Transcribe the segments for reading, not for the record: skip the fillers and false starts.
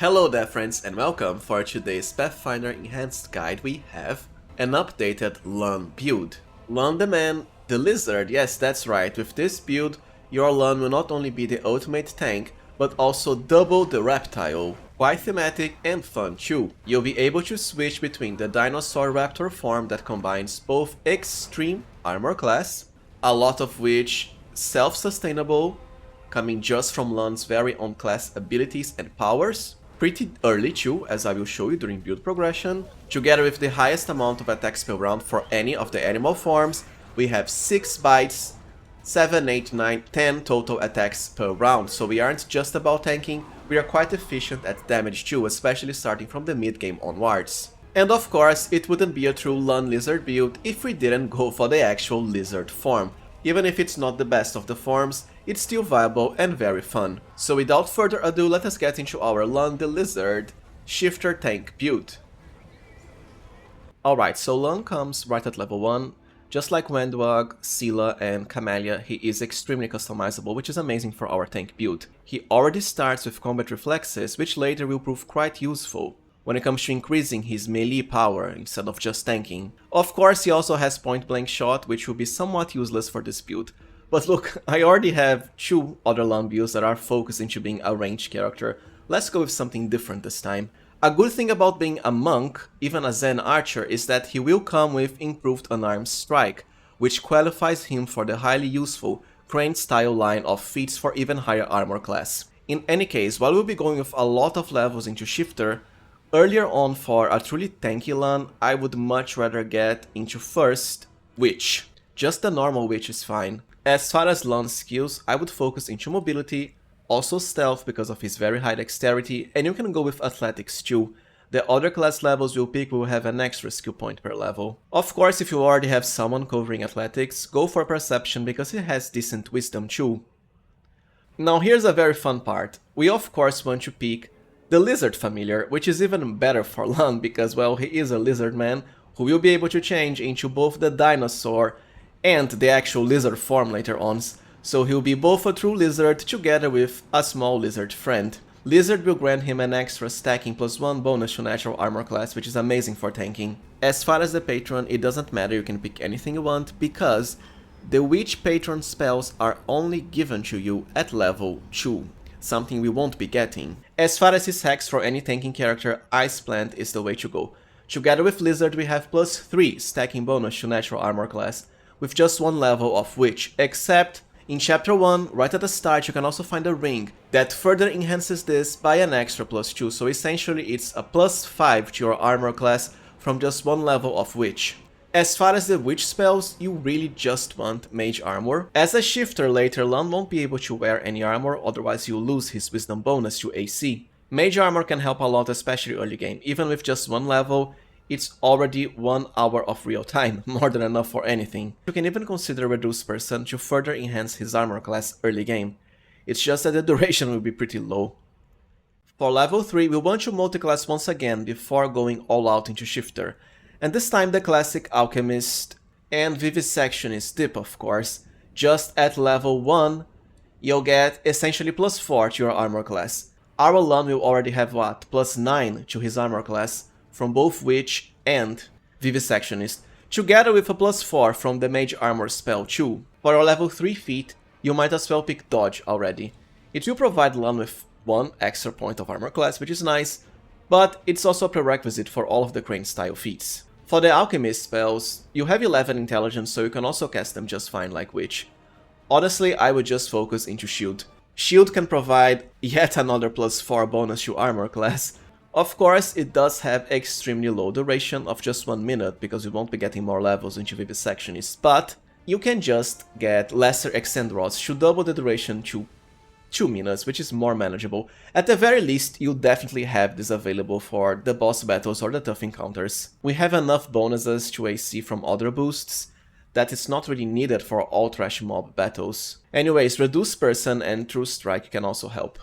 Hello there friends and welcome. For today's Pathfinder Enhanced Guide we have an updated Lann build. Lann the Man, the Lizard, yes that's right, with this build your Lann will not only be the ultimate tank but also double the reptile. Quite thematic and fun too. You'll be able to switch between the dinosaur raptor form that combines both extreme armor class, a lot of which self-sustainable, coming just from Lann's very own class abilities and powers, pretty early too, as I will show you during build progression. Together with the highest amount of attacks per round for any of the animal forms, we have 6 bites, 7, 8, 9, 10 total attacks per round, so we aren't just about tanking, we are quite efficient at damage too, especially starting from the mid game onwards. And of course, it wouldn't be a true Lann Lizard build if we didn't go for the actual Lizard form. Even if it's not the best of the forms, it's still viable and very fun. So without further ado, let us get into our Lann the Lizard Shifter Tank build. Alright, so Lann comes right at level 1. Just like Wendwag, Scylla and Camellia, he is extremely customizable, which is amazing for our tank build. He already starts with combat reflexes, which later will prove quite useful when it comes to increasing his melee power instead of just tanking. Of course, he also has point blank shot, which will be somewhat useless for this build. But look, I already have 2 other Lann builds that are focused into being a ranged character. Let's go with something different this time. A good thing about being a monk, even a Zen archer, is that he will come with improved unarmed strike, which qualifies him for the highly useful Crane style line of feats for even higher armor class. In any case, while we'll be going with a lot of levels into Shifter, earlier on for a truly tanky Lann, I would much rather get into first Witch. Just the normal Witch is fine. As far as Lann's skills, I would focus into mobility, also stealth because of his very high dexterity, and you can go with athletics too. The other class levels you'll pick will have an extra skill point per level. Of course, if you already have someone covering athletics, go for perception because he has decent wisdom too. Now here's a very fun part. We of course want to pick the Lizard Familiar, which is even better for Lann because, well, he is a lizard man who will be able to change into both the dinosaur and the actual lizard form later on, so he'll be both a true lizard together with a small lizard friend. Lizard will grant him an extra stacking +1 bonus to natural armor class, which is amazing for tanking. As far as the patron, it doesn't matter, you can pick anything you want, because the Witch patron spells are only given to you at level 2. Something we won't be getting. As far as his hacks for any tanking character, Ice Plant is the way to go. Together with Lizard we have +3 stacking bonus to natural armor class, with just 1 level of Witch, except in chapter 1, right at the start, you can also find a ring that further enhances this by an extra +2, so essentially it's a +5 to your armor class from just 1 level of Witch. As far as the Witch spells, you really just want Mage Armor. As a shifter later, Lann won't be able to wear any armor, otherwise you'll lose his Wisdom bonus to AC. Mage Armor can help a lot, especially early game. Even with just 1 level, it's already 1 hour of real time, more than enough for anything. You can even consider Reduced Person to further enhance his armor class early game. It's just that the duration will be pretty low. For level 3, we want to multiclass once again before going all out into Shifter. And this time the classic Alchemist and Vivisectionist dip, of course. Just at level 1, you'll get essentially +4 to your armor class. Our Lann will already have what? +9 to his armor class from both Witch and Vivisectionist, together with a +4 from the Mage Armor spell too. For your level 3 feat, you might as well pick Dodge already. It will provide Lann with 1 extra point of armor class, which is nice, but it's also a prerequisite for all of the Crane style feats. For the Alchemist spells, you have 11 intelligence, so you can also cast them just fine like Witch. Honestly, I would just focus into Shield. Shield can provide yet another +4 bonus to armor class. Of course, it does have extremely low duration of just 1 minute, because you won't be getting more levels into Vivisectionist, but you can just get lesser extend rods to double the duration to 2 minutes, which is more manageable. At the very least, you'll definitely have this available for the boss battles or the tough encounters. We have enough bonuses to AC from other boosts that it's not really needed for all trash mob battles. Anyways, Reduced Person and True Strike can also help.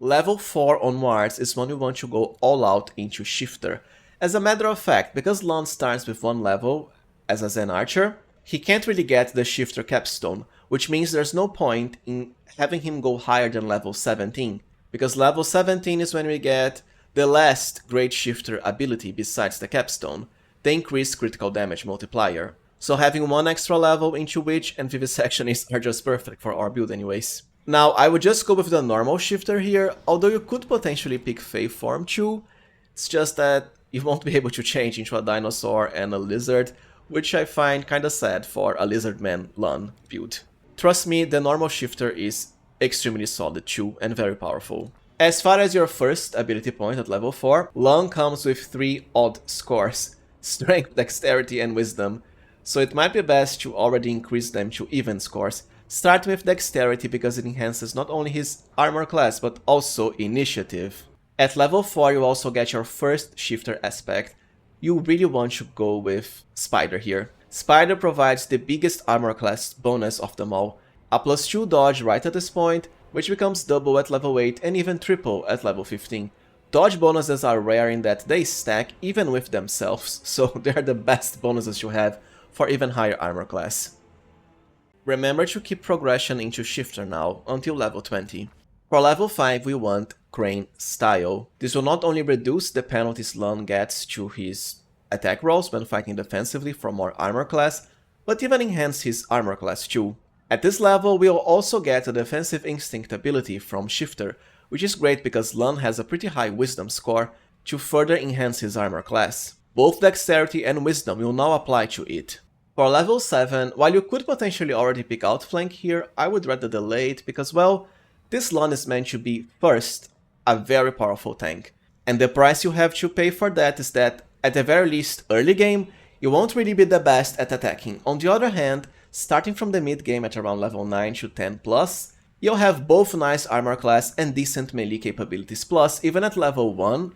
Level 4 onwards is when we want to go all out into Shifter. As a matter of fact, because Lann starts with 1 level as a Zen Archer, he can't really get the Shifter Capstone, which means there's no point in having him go higher than level 17. because level 17 is when we get the last Great Shifter ability besides the capstone, the increased critical damage multiplier. So having one extra level into Witch and Vivisectionist are just perfect for our build anyways. Now, I would just go with the normal shifter here, although you could potentially pick Fey form too. It's just that you won't be able to change into a dinosaur and a lizard, which I find kinda sad for a Lizardman Lann build. Trust me, the normal shifter is extremely solid too and very powerful. As far as your first ability point at level 4, Lann comes with 3 odd scores: Strength, Dexterity and Wisdom, so it might be best to already increase them to even scores. Start with Dexterity because it enhances not only his armor class but also Initiative. At level 4 you also get your first shifter aspect. You really want to go with Spider here. Spider provides the biggest armor class bonus of them all, a +2 dodge right at this point, which becomes double at level 8 and even triple at level 15. Dodge bonuses are rare in that they stack even with themselves, so they are the best bonuses you have for even higher armor class. Remember to keep progression into shifter now, until level 20. For level 5 we want Crane Style. This will not only reduce the penalties Lann gets to his attack rolls when fighting defensively for more armor class, but even enhance his armor class too. At this level we'll also get a defensive instinct ability from Shifter, which is great because Lann has a pretty high wisdom score to further enhance his armor class. Both dexterity and wisdom will now apply to it. For level 7, while you could potentially already pick Outflank here, I would rather delay it because, well, this Lann is meant to be, first, a very powerful tank. And the price you have to pay for that is that, at the very least early game, you won't really be the best at attacking. On the other hand, starting from the mid game at around level 9 to 10 plus, you'll have both nice armor class and decent melee capabilities, plus even at level 1,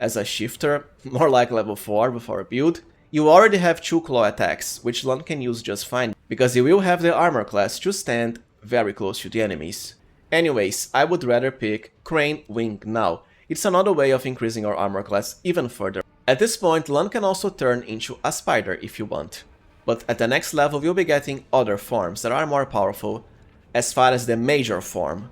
as a shifter, more like level 4 before a build, you already have 2 claw attacks, which Lann can use just fine, because you will have the armor class to stand very close to the enemies. Anyways, I would rather pick Crane Wing now. It's another way of increasing your armor class even further. At this point, Lann can also turn into a spider if you want. But at the next level you'll be getting other forms that are more powerful, as far as the major form.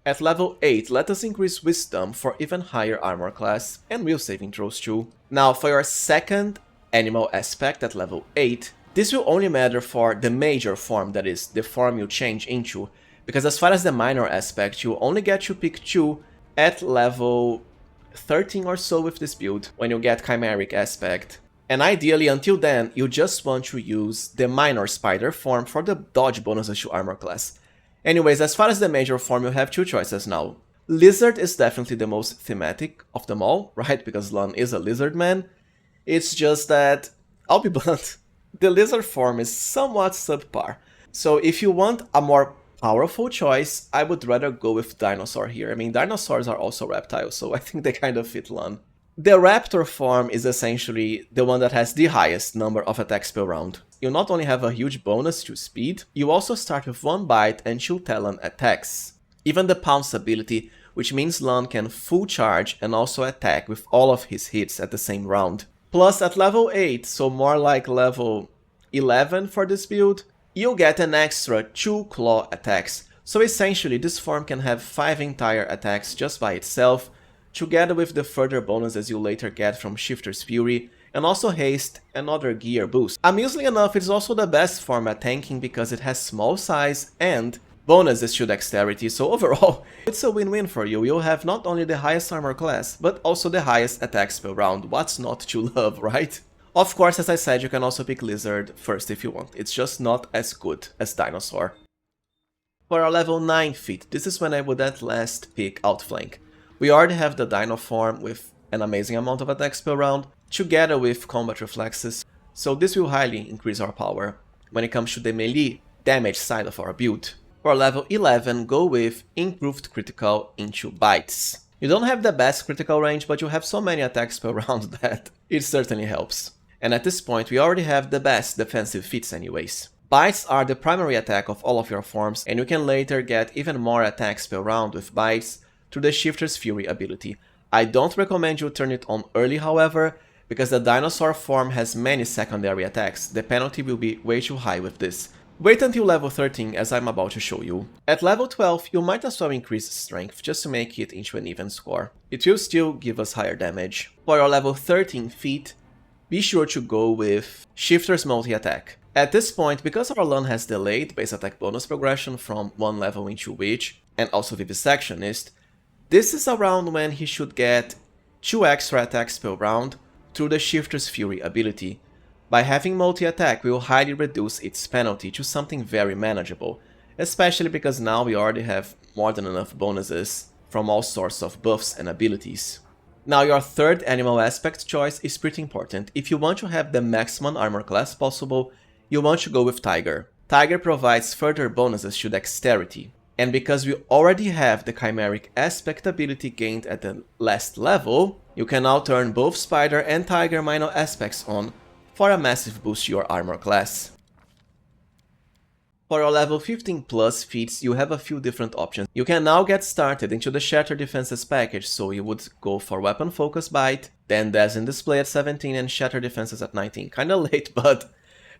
At level 8, let us increase Wisdom for even higher armor class, and will saving throws too. Now for your second animal aspect at level 8, this will only matter for the major form, that is, the form you change into, because as far as the minor aspect, you only get to pick 2 at level 13 or so with this build, when you get Chimeric aspect. And ideally, until then, you just want to use the minor spider form for the dodge bonuses to armor class. Anyways, as far as the major form, you have 2 choices now. Lizard is definitely the most thematic of them all, right? Because Lann is a lizard man. It's just that, I'll be blunt, the lizard form is somewhat subpar. So if you want a more powerful choice, I would rather go with dinosaur here. I mean, dinosaurs are also reptiles, so I think they kind of fit Lann. The raptor form is essentially the one that has the highest number of attacks per round. You not only have a huge bonus to speed, you also start with 1 bite and 2 talon attacks. Even the pounce ability, which means Lann can full charge and also attack with all of his hits at the same round. Plus at level 8, so more like level 11 for this build, you'll get an extra 2 claw attacks. So essentially this form can have 5 entire attacks just by itself, together with the further bonuses you later get from Shifter's Fury, and also haste and other gear boost. Amusingly enough, it's also the best form at tanking because it has small size and bonuses to dexterity, so overall, it's a win-win for you. You'll have not only the highest armor class, but also the highest attacks per round. What's not to love, right? Of course, as I said, you can also pick Lizard first if you want. It's just not as good as Dinosaur. For our level 9 feat, this is when I would at last pick Outflank. We already have the Dino form with an amazing amount of attacks per round, together with combat reflexes, so this will highly increase our power when it comes to the melee damage side of our build. For level 11, go with improved critical into bites. You don't have the best critical range, but you have so many attacks per round that it certainly helps. And at this point we already have the best defensive feats anyways. Bites are the primary attack of all of your forms, and you can later get even more attacks per round with bites through the Shifter's Fury ability. I don't recommend you turn it on early, however, because the dinosaur form has many secondary attacks. The penalty will be way too high with this. Wait until level 13 as I'm about to show you. At level 12, you might as well increase strength just to make it into an even score. It will still give us higher damage. For your level 13 feat, be sure to go with Shifter's multi-attack. At this point, because our Lann has delayed base attack bonus progression from one level into Witch, and also Vivisectionist, this is around when he should get 2 extra attacks per round through the Shifter's Fury ability. By having multi-attack, we will highly reduce its penalty to something very manageable, especially because now we already have more than enough bonuses from all sorts of buffs and abilities. Now your third animal aspect choice is pretty important. If you want to have the maximum armor class possible, you want to go with Tiger. Tiger provides further bonuses to dexterity, and because we already have the chimeric aspect ability gained at the last level, you can now turn both Spider and Tiger minor aspects on for a massive boost to your armor class. For your level 15 plus feats, you have a few different options. You can now get started into the Shatter Defenses package, so you would go for Weapon Focus Bite, then Dazzling Display at 17 and Shatter Defenses at 19. Kinda late, but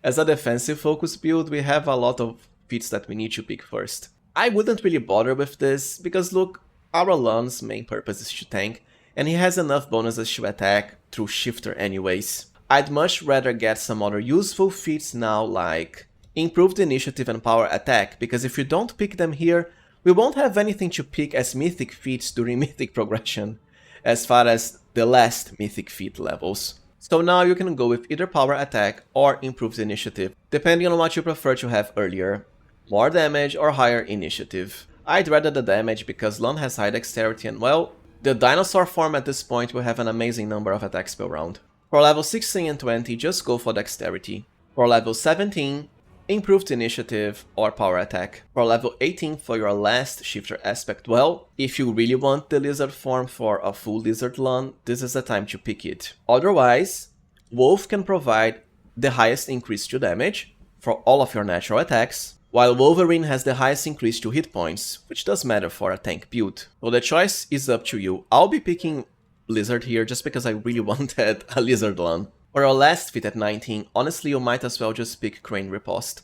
as a defensive focus build, we have a lot of feats that we need to pick first. I wouldn't really bother with this, because look, our Lann's main purpose is to tank, and he has enough bonuses to attack through Shifter anyways. I'd much rather get some other useful feats now, like Improved Initiative and Power Attack, because if you don't pick them here, we won't have anything to pick as mythic feats during Mythic Progression, as far as the last mythic feat levels. So now you can go with either Power Attack or Improved Initiative, depending on what you prefer to have earlier, more damage or higher initiative. I'd rather the damage because Lann has high dexterity and, well, the dinosaur form at this point will have an amazing number of attacks per round. For level 16 and 20, just go for dexterity. For level 17, Improved Initiative or Power Attack. For level 18 for your last Shifter aspect, well, if you really want the lizard form for a full lizard Lann, this is the time to pick it. Otherwise, Wolf can provide the highest increase to damage for all of your natural attacks, while Wolverine has the highest increase to hit points, which does matter for a tank build. So the choice is up to you. I'll be picking Lizard here just because I really wanted a Lizard Lann. For your last feat at 19, honestly you might as well just pick Crane Riposte.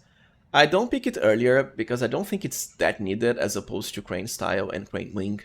I don't pick it earlier because I don't think it's that needed as opposed to Crane Style and Crane Wing.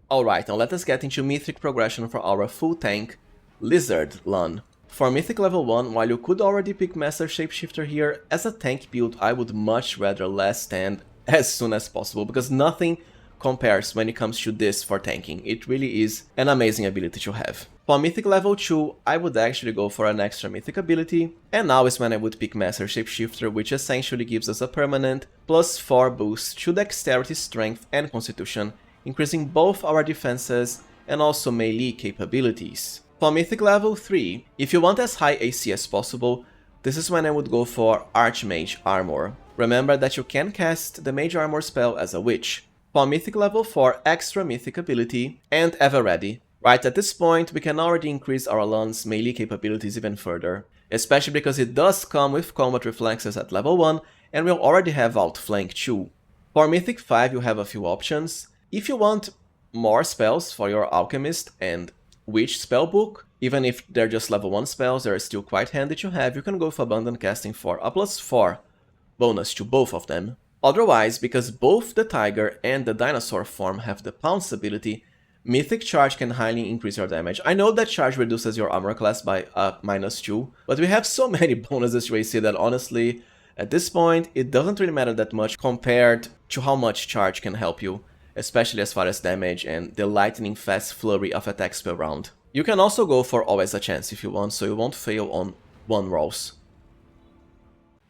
Alright, now let us get into Mythic Progression for our full tank, Lizard Lann. For Mythic level 1, while you could already pick Master Shapeshifter here, as a tank build I would much rather last stand as soon as possible, because nothing compares when it comes to this for tanking. It really is an amazing ability to have. For Mythic level 2, I would actually go for an extra Mythic ability, and now is when I would pick Master Shapeshifter, which essentially gives us a permanent +4 boost to Dexterity, Strength and Constitution, increasing both our defenses and also melee capabilities. For Mythic level 3, if you want as high AC as possible, this is when I would go for Archmage Armor. Remember that you can cast the Mage Armor spell as a Witch. For Mythic level 4, extra Mythic ability, and Ever Ready. Right at this point, we can already increase our Lann's melee capabilities even further, especially because it does come with combat reflexes at level 1, and we'll already have Outflank too. For Mythic 5, you have a few options. If you want more spells for your Alchemist and Witch spellbook, even if they're just level 1 spells, they're still quite handy to have, you can go for Abundant Casting for a +4 bonus to both of them. Otherwise, because both the Tiger and the Dinosaur form have the Pounce ability, Mythic Charge can highly increase your damage. I know that Charge reduces your armor class by -2, but we have so many bonuses to AC that honestly, at this point, it doesn't really matter that much compared to how much Charge can help you, especially as far as damage and the lightning fast flurry of attacks per round. You can also go for Always a Chance if you want, so you won't fail on 1 rolls.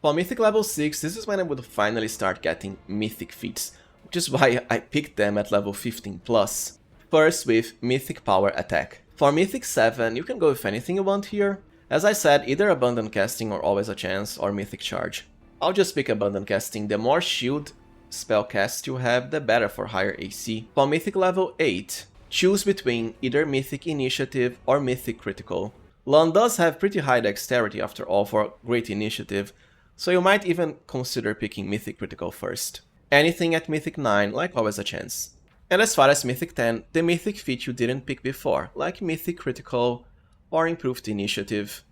For Mythic level 6, this is when I would finally start getting Mythic feats, which is why I picked them at level 15+. First with Mythic Power Attack. For Mythic 7, you can go with anything you want here. As I said, either Abundant Casting or Always a Chance or Mythic Charge. I'll just pick Abundant Casting. The more shield spell cast you have, the better for higher AC. For Mythic level 8, choose between either Mythic Initiative or Mythic Critical. Lann does have pretty high dexterity after all for great initiative, so you might even consider picking Mythic Critical first. Anything at Mythic 9, like Always a Chance. And as far as Mythic 10, the Mythic feat you didn't pick before, like Mythic Critical or Improved Initiative.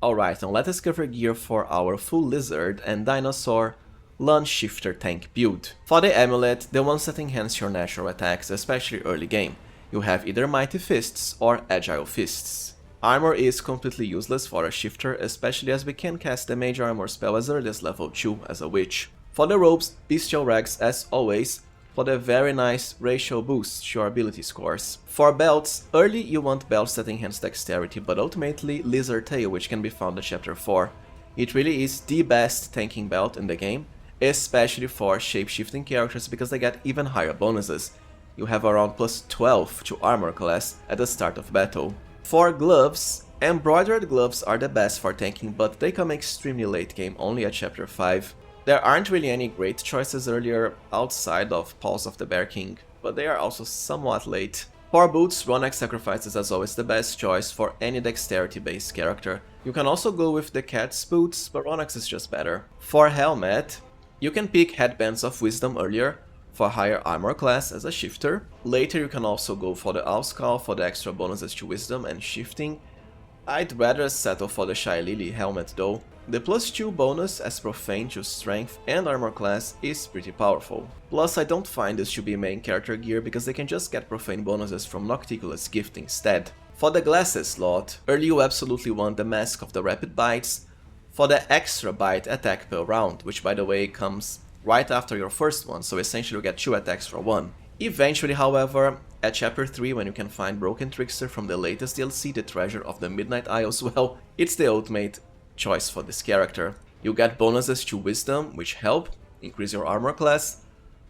Alright, now let us cover gear for our full lizard and dinosaur Lann Shifter tank build. For the amulet, the ones that enhance your natural attacks, especially early game, you have either Mighty Fists or Agile Fists. Armor is completely useless for a shifter, especially as we can cast the Mage Armor spell as early as level 2 as a witch. For the robes, Bestial Rags as always, for the very nice ratio boost to your ability scores. For belts, early you want belts that enhance dexterity, but ultimately Lizard Tail, which can be found in chapter 4. It really is the best tanking belt in the game, especially for shape-shifting characters because they get even higher bonuses. You have around plus 12 to armor class at the start of battle. For gloves, embroidered gloves are the best for tanking, but they come extremely late game, only at chapter 5. There aren't really any great choices earlier outside of Paws of the Bear King, but they are also somewhat late. For boots, Ronak Sacrifice is as always the best choice for any dexterity based character. You can also go with the cat's boots, but Ronak's is just better. For helmet, you can pick Headbands of Wisdom earlier for higher armor class as a shifter. Later you can also go for the Owlskull for the extra bonuses to wisdom and shifting. I'd rather settle for the Shy Lily helmet though. The plus 2 bonus as profane to strength and armor class is pretty powerful. Plus I don't find this to be main character gear because they can just get profane bonuses from Nocticulus gift instead. For the glasses slot, early you absolutely want the Mask of the Rapid Bites for the extra bite attack per round, which by the way comes right after your first one, so essentially you get 2 attacks for 1. Eventually, however, at chapter 3 when you can find Broken Trickster from the latest DLC, the Treasure of the Midnight Isles, well, it's the ultimate choice for this character. You get bonuses to Wisdom, which help increase your armor class,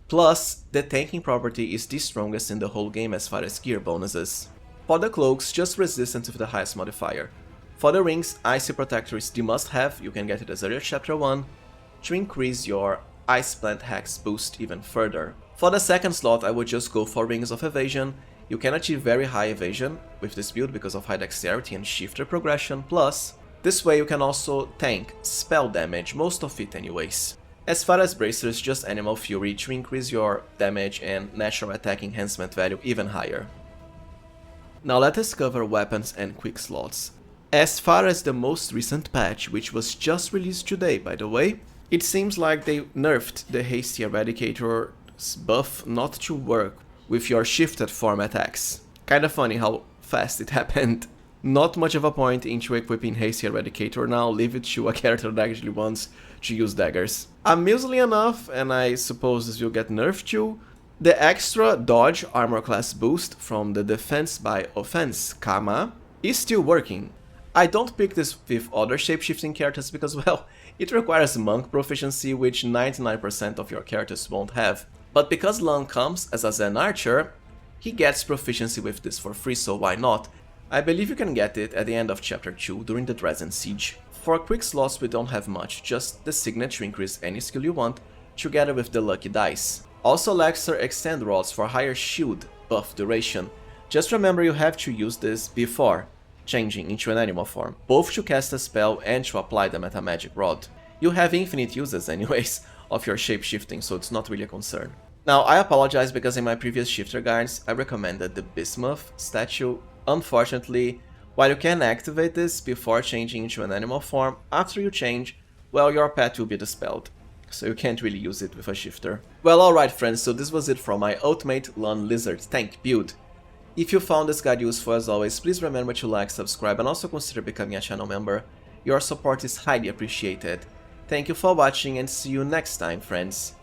plus the tanking property is the strongest in the whole game as far as gear bonuses. For the cloaks, just resistance with the highest modifier. For the rings, Icy Protector is the must-have, you can get it as early as chapter 1, to increase your Ice Plant Hex boost even further. For the second slot, I would just go for Rings of Evasion. You can achieve very high evasion with this build because of high dexterity and shifter progression, plus this way you can also tank spell damage, most of it anyways. As far as bracers, just Animal Fury to increase your damage and natural attack enhancement value even higher. Now let us cover weapons and quick slots. As far as the most recent patch, which was just released today by the way, it seems like they nerfed the Hasty Eradicator's buff not to work with your shifted form attacks. Kinda funny how fast it happened. Not much of a point into equipping Hasty Eradicator now, leave it to a character that actually wants to use daggers. Amusingly enough, and I suppose this will get nerfed too, the extra dodge armor class boost from the Defense by Offense Kama is still working. I don't pick this with other shapeshifting characters because, well, it requires monk proficiency, which 99% of your characters won't have. But because Lann comes as a Zen archer, he gets proficiency with this for free, so why not? I believe you can get it at the end of chapter 2 during the Dresden Siege. For quick slots we don't have much, just the Signet to increase any skill you want, together with the Lucky Dice. Also LICH Extend Rods for higher shield buff duration. Just remember you have to use this before changing into an animal form, both to cast a spell and to apply the Meta Magic Rod. You have infinite uses anyways of your shape-shifting, so it's not really a concern. Now I apologize because in my previous shifter guides I recommended the Bismuth statue. Unfortunately, while you can activate this before changing into an animal form, after you change, well, your pet will be dispelled, so you can't really use it with a shifter. Well, alright friends, so this was it from my ultimate Lann Lizard tank build. If you found this guide useful as always, please remember to like, subscribe and also consider becoming a channel member. Your support is highly appreciated. Thank you for watching and see you next time, friends.